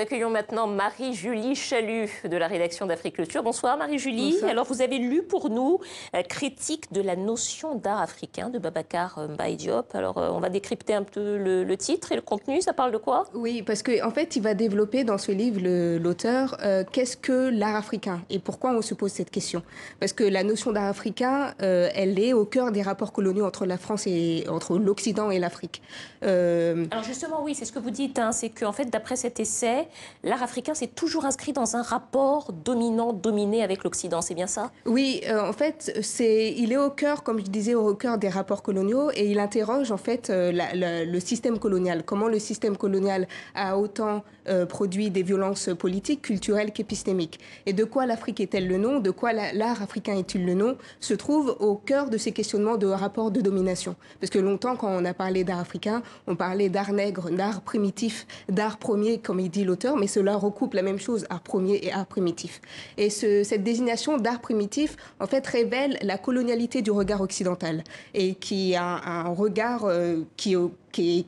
accueillons maintenant Marie-Julie Chalut de la rédaction d'Africulture. Bonsoir Marie-Julie. Bonsoir. Alors vous avez lu pour nous Critique de la notion d'art africain de Babacar Mbaye Diop. Alors on va décrypter un peu le titre et le contenu. Ça parle de quoi? Oui, parce qu'en fait, il va développer dans ce livre, l'auteur, qu'est-ce que l'art africain et pourquoi on se pose cette question. Parce que la notion d'art africain, elle est au cœur des rapports coloniaux entre la France et entre l'Occident et l'Afrique. Alors justement, oui, c'est ce que vous dites, hein, c'est qu'en fait, d'après cet essai, l'art africain s'est toujours inscrit dans un rapport dominant-dominé avec l'Occident, c'est bien ça? Oui, en fait, il est au cœur, comme je disais, au cœur des rapports coloniaux et il interroge en fait le système colonial. Comment le système colonial a autant produit des violences politiques, culturelles qu'épistémiques. Et de quoi l'Afrique est-elle le nom? De quoi l'art africain est-il le nom? Se trouve au cœur de ces questionnements de rapports de domination. Parce que longtemps, quand on a parlé d'art africain, on parlait d'art nègre, d'art primitif, d'art premier, comme il dit l'auteur, mais cela recoupe la même chose, art premier et art primitif. Et cette désignation d'art primitif, en fait, révèle la colonialité du regard occidental et qui a un regard qui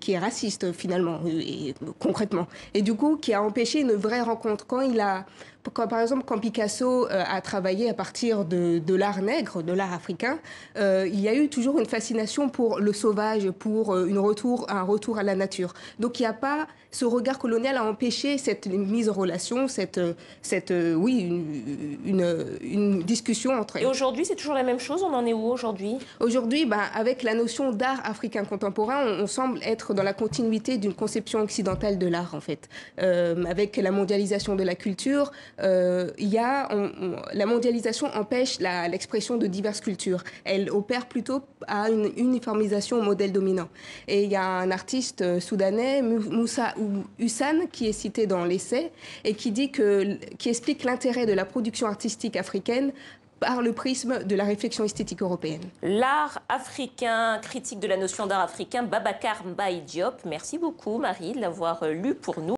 est raciste finalement, et, concrètement. Et du coup, qui a empêché une vraie rencontre. Par exemple, quand Picasso a travaillé à partir de l'art nègre, de l'art africain, il y a eu toujours une fascination pour le sauvage, pour un retour à la nature. Donc il n'y a pas ce regard colonial a empêché cette mise en relation, une discussion entre elles. Et aujourd'hui, c'est toujours la même chose? On en est où aujourd'hui? Aujourd'hui, avec la notion d'art africain contemporain, on semble être dans la continuité d'une conception occidentale de l'art, en fait. Avec la mondialisation de la culture, la mondialisation empêche l'expression de diverses cultures. Elle opère plutôt à une uniformisation au modèle dominant. Et il y a un artiste soudanais, Moussa Hussan, qui est cité dans l'essai et qui explique l'intérêt de la production artistique africaine par le prisme de la réflexion esthétique européenne. L'art africain, critique de la notion d'art africain, Babacar Mbaye Diop. Merci beaucoup Marie de l'avoir lu pour nous.